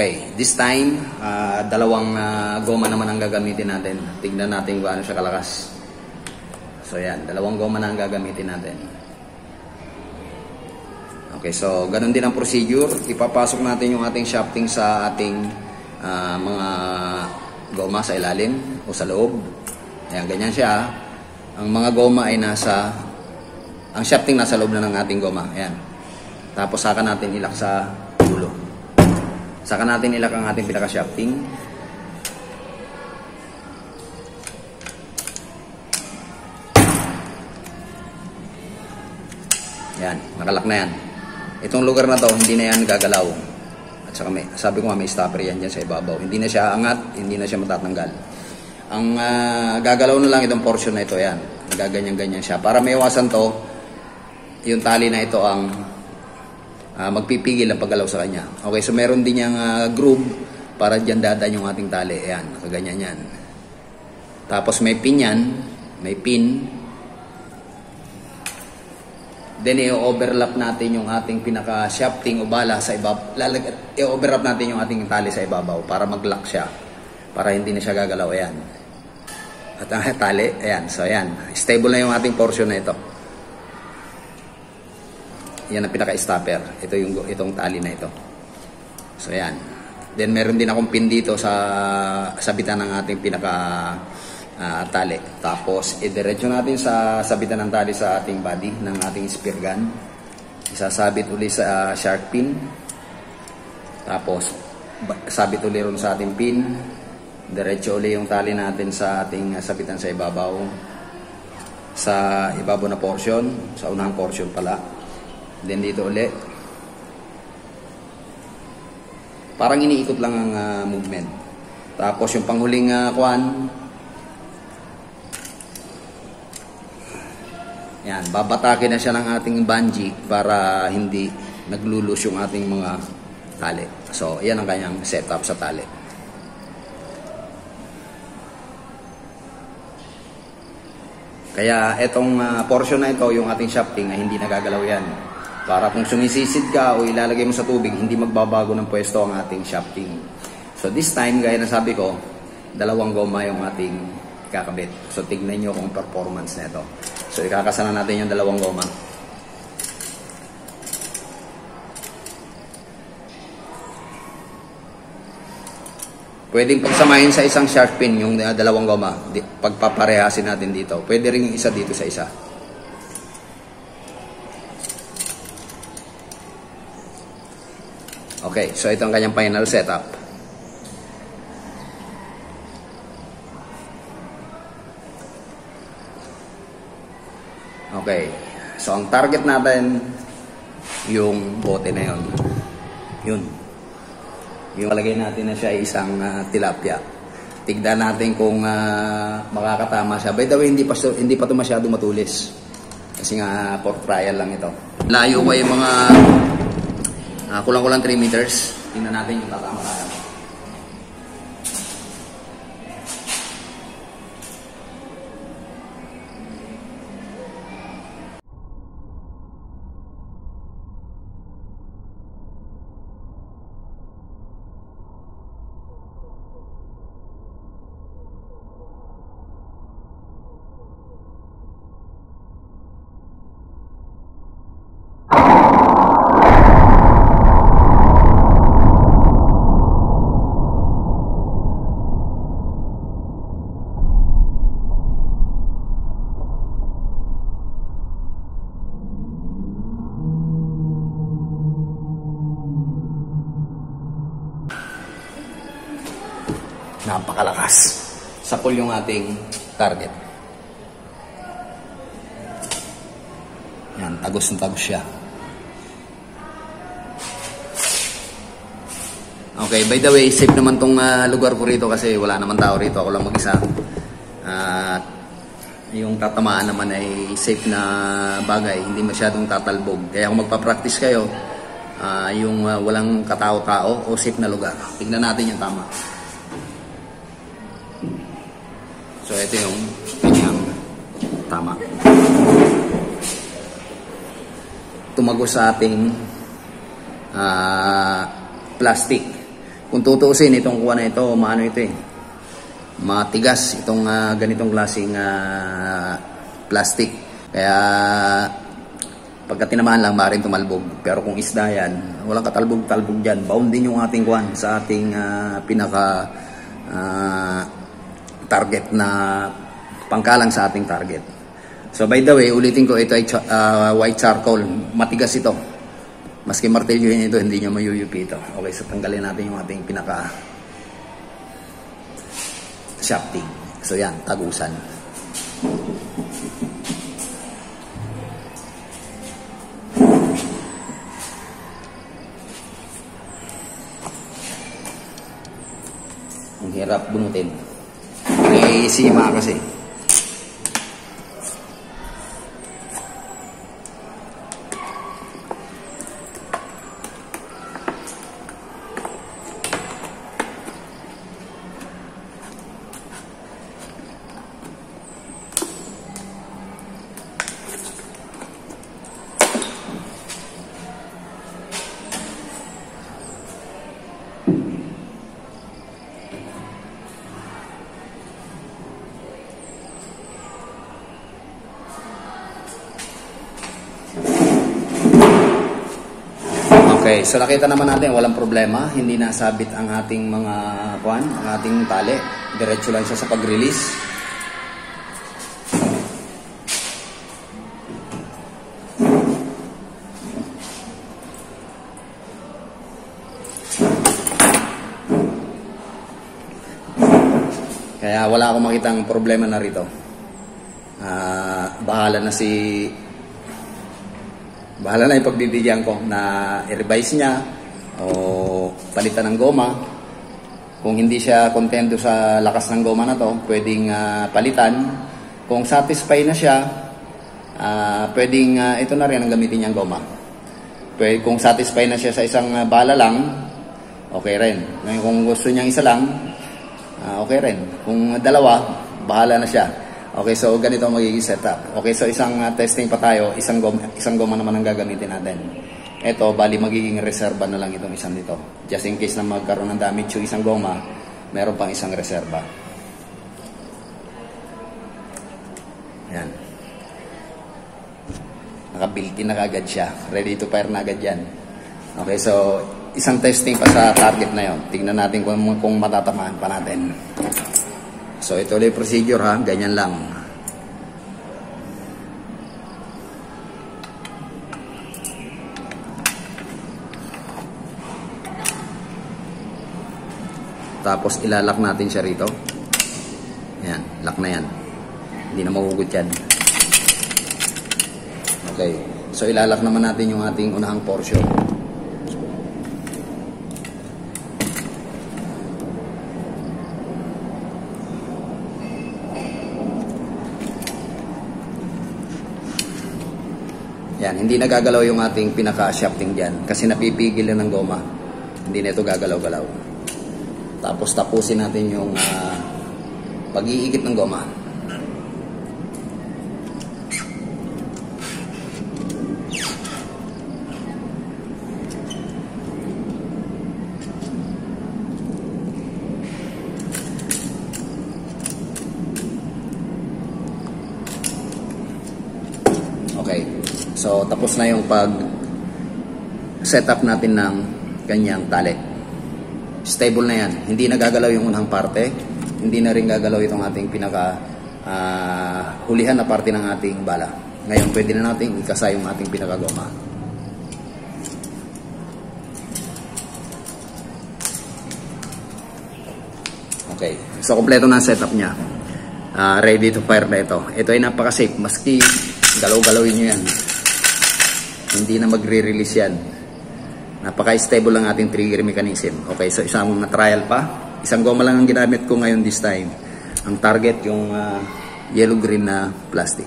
Okay, this time, dalawang goma naman ang gagamitin natin. Tignan natin kung ano siya kalakas. So yan, dalawang goma na ang gagamitin natin. Okay, so ganun din ang procedure. Ipapasok natin yung ating shafting sa ating mga goma sa ilalim o sa loob. Ayan, ganyan siya. Ang mga goma ay ang shafting nasa loob na ng ating goma. Ayan. Tapos saka natin ilak sa dulo. Saka natin ilak ang ating pinaka-shafting. Yan, nakalak na yan. Itong lugar na to, hindi na yan gagalaw. At saka sabi ko nga may stopper yan dyan sa ibabaw. Hindi na siya angat, hindi na siya matatanggal. Ang gagalaw na lang itong portion na ito, yan. Nagaganyan-ganyan siya. Para may iwasan to, yung tali na ito ang magpipigil ang paggalaw sa kanya. Okay, so meron din yung groove para dyan dadaan yung ating tali. Ayan, nakaganyan yan. Tapos may pin yan, may pin. Then i-overlap natin yung ating pinaka-shafting o bala sa ibabaw. I-overlap natin yung ating tali sa ibabaw para mag-lock siya. Para hindi na siya gagalaw. Ayan. At ang tali, ayan. So ayan, stable na yung ating portion na ito. Yan ang pinaka-stopper. Itong tali na ito. So yan. Then meron din akong pin dito sa sabitan ng ating tali. Tapos idiretso natin sa sabitan ng tali sa ating body ng ating spear gun. Isasabit uli sa shark pin. Tapos sabit uli ron sa ating pin. Diretso uli yung tali natin sa ating sabitan sa ibabaw. Sa ibabaw na portion, sa unang portion pala. Then dito ulit. Parang iniikot lang ang movement. Tapos yung panghuling kuwan. Yan, babatakin na siya ng ating bungee para hindi naglulus yung ating mga tali. So, yan ang kanyang setup sa tali. Kaya itong portion na ito, yung ating shafting, ay hindi nagagalaw yan. Para kung sumisisid ka o ilalagay mo sa tubig, hindi magbabago ng pwesto ang ating shafting. So this time, gaya na sabi ko, dalawang goma yung ating kakabit. So tignan nyo kung performance na ito. So ikakasana natin yung dalawang goma. Pwedeng pagsamahin sa isang shark pin yung dalawang goma. Pagpaparehasin natin dito. Pwede rin yung isa dito sa isa. Okay, so ito ang kanyang final setup. Okay, so ang target natin yung bote na yun. Yun. Yung palagay natin na siya ay isang tilapia. Tignan natin kung makakatama siya. By the way, hindi pa ito masyado matulis. Kasi nga, for trial lang ito. Layo ko yung mga kulang-kulang 3 meters. Tingnan natin yung tatama kaya. Napakalakas. Sapol yung ating target. Yan, tagos na tagos siya. Okay, by the way, safe naman tong lugar ko rito kasi wala naman tao rito. Ako lang mag-isa. Yung tatamaan naman ay safe na bagay. Hindi masyadong tatalbog. Kaya kung magpa-practice kayo, yung walang katao-tao o safe na lugar. Tignan natin yung tama. So, ito yung kanyang tama. Tumagos sa ating plastic. kung tutuusin itong kuha na ito, maano ito eh, matigas itong ganitong klaseng plastic. Kaya pagka tinamaan lang, maaaring tumalbog. Pero kung isda yan, walang katalbog-talbog dyan. Bound din yung ating kuhan sa ating pinaka target na pangkalang sa ating target. So by the way, ulitin ko, ito ay white charcoal. Matigas ito. Maski martilyohin ito, hindi nyo mayuyupi ito. Okay, so tanggalin natin yung ating pinaka shafting. So yan, tagusan. Ang hirap bunutin. May sima kasi. Okay, so nakita naman natin, walang problema. Hindi nasabit ang ating mga kuan, ang ating tali. Diretso lang siya sa pag-release. Kaya wala akong makitang problema na rito. Bahala na yung pagbibigyan ko na i-revise niya o palitan ng goma. Kung hindi siya kontento sa lakas ng goma na to, pwedeng palitan. Kung satisfied na siya, pwedeng ito na rin ang gamitin niyang goma. Kung satisfied na siya sa isang bala lang, okay rin. Kung gusto niyang isa lang, okay rin. Kung dalawa, bahala na siya. Okay, so ganito ang magiging setup. Okay, so isang testing pa tayo, isang goma naman ang gagamitin natin. Ito, bali magiging reserva na lang itong isang dito. Just in case na magkaroon ng damage yung isang goma, meron pang isang reserva. Yan. Naka-built-in na kagad siya. Ready to fire na agad yan. Okay, so isang testing pa sa target na yon. Tingnan natin kung matatamaan pa natin. So ito ulit procedure ha, ganyan lang. Tapos ilalak natin siya rito. Ayan, lock na yan. Hindi na mahugot yan. Okay, so ilalak naman natin yung ating unahang portion. Yan, hindi nagagalaw yung ating pinaka-shafting dyan kasi napipigil na ng goma. Hindi na ito gagalaw-galaw. Tapos tapusin natin yung pag-iikit ng goma. Okay. So, tapos na yung pag-setup natin ng kanyang tali. Stable na yan. Hindi nagagalaw yung unang parte. Hindi na rin gagalaw itong ating hulihan na parte ng ating bala. Ngayon, pwede na natin ikasa yung ating pinakagoma. Okay. So, kompleto na ang setup niya. Ready to fire na ito. Ito ay napaka-safe. Maski galaw-galawin nyo yan. Hindi na magre-release yan. Napaka-stable lang ating trigger mechanism. Okay, so isang na trial pa. Isang goma lang ang ginamit ko ngayon this time. Ang target yung yellow-green na plastic.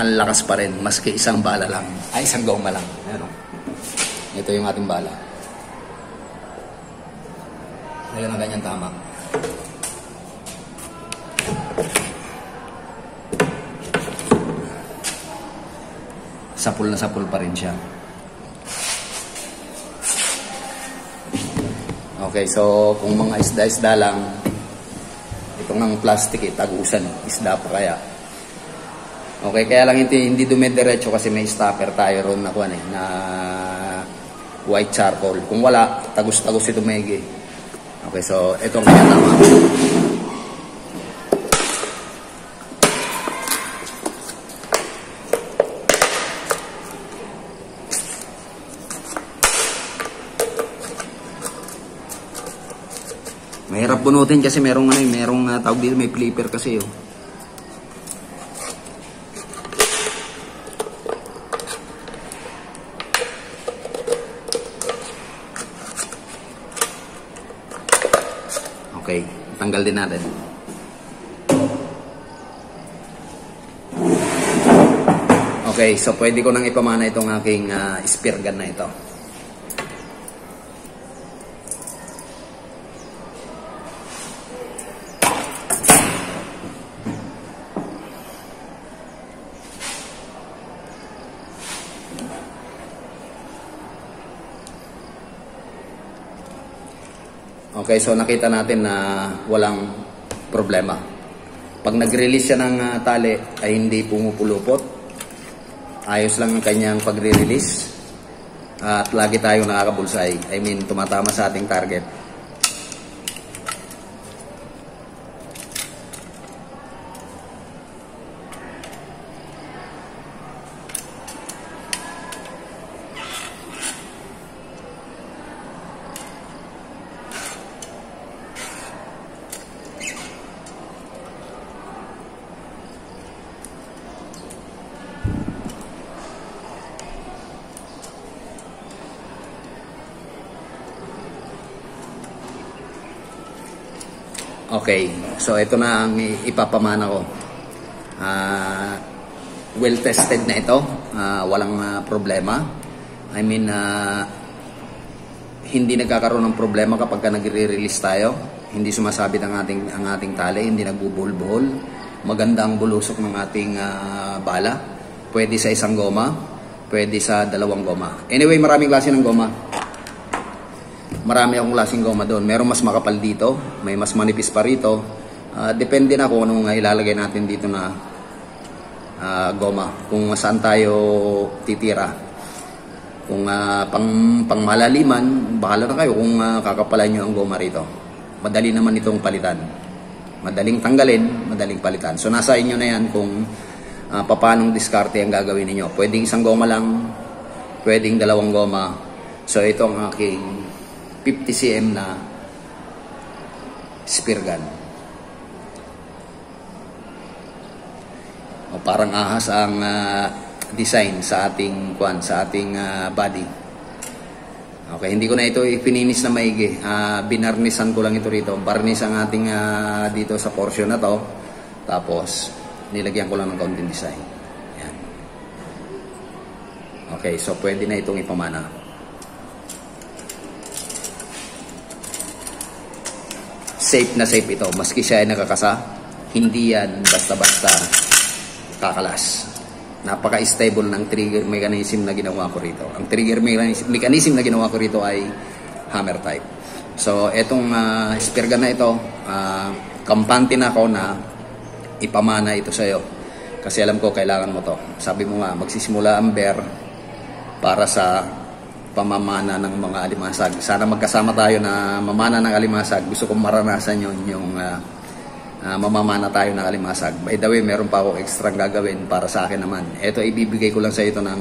Ang lakas pa rin, maski isang bala lang. Ay, isang goma lang. Ayan, ito yung ating bala. Ayun na ganyan tama. Sapul na sapul pa rin siya. Okay, so kung mga isda-isda lang, itong ng plastic, tagusan, isda pa kaya. Okay, kaya lang hindi dumidiretso kasi may stopper tayo ron na na white charcoal. Kung wala, tagus-tagus ito maigi. Okay, so ito ang kaya tama. Mahirap bunutin kasi merong tawag dito, may flipper kasi oh. Okay, tanggal din natin. Okay, so pwede ko nang ipamana itong aking spear gun na ito. Okay, so nakita natin na walang problema. Pag nag-release siya ng tali ay hindi pumupulupot. Ayos lang ang kanyang pagre-release. At lagi tayong nakakabulsay. I mean, tumatama sa ating target. Okay, so ito na ang ipapamana ko. Well tested na ito, walang problema. I mean, hindi nagkakaroon ng problema kapag nagre-release tayo. Hindi sumasabit ang ating tali, hindi nagbubuhol-buhol. Maganda ang bulusok ng ating bala. Pwede sa isang goma, pwede sa dalawang goma. Anyway, maraming klase ng goma. Marami akong klaseng goma doon. Merong mas makapal dito, may mas manipis pa rito. Depende na kung anong ilalagay natin dito na goma. Kung saan tayo titira. Kung pang malaliman, bahala na kayo kung kakapalan nyo ang goma rito. Madali naman itong palitan. Madaling tanggalin, madaling palitan. So nasa inyo na yan kung paanong diskarte ang gagawin niyo. Pwedeng isang goma lang, pwedeng dalawang goma. So ito ang aking 50 cm na spear gun. O parang ahas ang design sa ating body. Okay, hindi ko na ito ipininis na maigi. Binarnisan ko lang ito rito. Barnis ang ating dito sa portion na to. Tapos nilagyan ko lang ng kaunting design. Yan. Okay, so pwede na itong ipamana. Safe na safe ito. Maski siya ay nakakasa, hindi yan basta-basta kakalas. Napaka-stable ng trigger mechanism na ginawa ko rito. Ang trigger mechanism na ginawa ko rito ay hammer type. So, etong spear gun na ito, kampante na ako na ipamana ito sa'yo. Kasi alam ko, kailangan mo to. Sabi mo nga, magsisimula ang bear para sa pamamana ng mga alimasag. Sana magkasama tayo na mamana ng alimasag. Gusto kong maranasan yun, yung mamamana tayo ng alimasag. By the way, meron pa ako extra gagawin para sa akin naman. Ito, ibibigay ko lang sa ito ng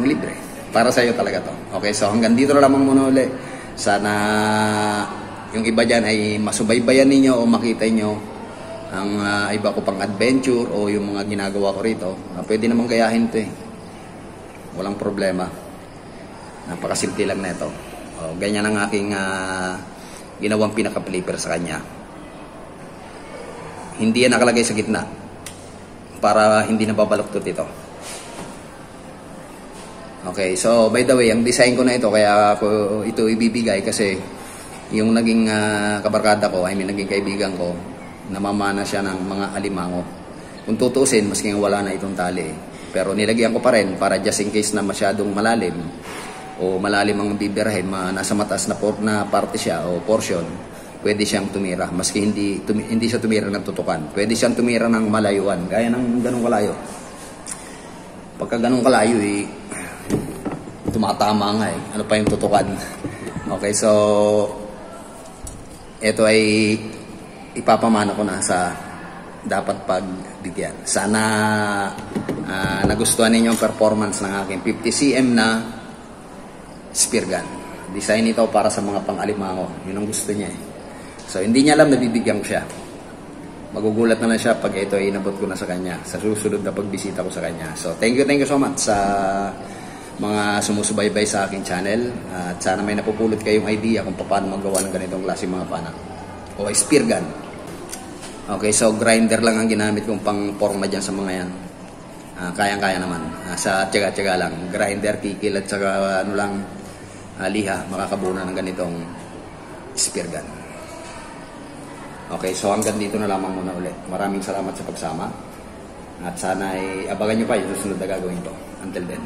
libre. Para sa iyo talaga to. Okay, so hanggang dito na lamang muna uli. Sana yung iba dyan ay masubaybayan ninyo o makita nyo ang iba ko pang adventure o yung mga ginagawa ko rito. Pwede namang gayahin ito eh. Walang problema. Napakasimple lang na ito. O, ganyan ang aking ginawang pinaka-flipper sa kanya. Hindi yan nakalagay sa gitna para hindi nababaluktot ito. Okay, so by the way, ang design ko na ito, kaya ako ito ibibigay kasi yung naging kabarkada ko, naging kaibigan ko, namamana siya ng mga alimango. Kung tutusin, maski wala na itong tali. Pero nilagyan ko pa rin para just in case na masyadong malalim o malalim ang bibirahin, nasa mataas na parte siya o portion, pwede siyang tumira. Maski hindi siya tumira ng tutukan. Pwede siyang tumira ng malayuan. Gaya ng ganung kalayo. Pagka ganung kalayo, tumatama nga eh. Ano pa yung tutukan? Okay, so ito ay ipapamana ko na sa dapat pagbigyan. Sana nagustuhan ninyo ang performance ng aking 50 cm na spear gun. Design ito para sa mga pang-alimango. Yun ang gusto niya eh. So hindi niya alam na bibigyan ko siya. Magugulat na lang siya pag ito ay inabot ko na sa kanya sa susunod na pagbisita ko sa kanya. So thank you so much sa mga sumusubaybay sa aking channel. At sana may napupulot kayong idea kung paano magawa ng ganitong klase mga pana o spear gun. Okay, so grinder lang ang ginamit kong pang forma dyan sa mga yan. Kayang-kaya naman. Sa tiyaga-tiyaga lang. Grinder, kikil at saka liha, makakabuo na ng ganitong spear gun. Okay, so hanggang dito na lamang muna ulit. Maraming salamat sa pagsama. At sana ay abangan nyo pa yung susunod na gagawin ko. Until then.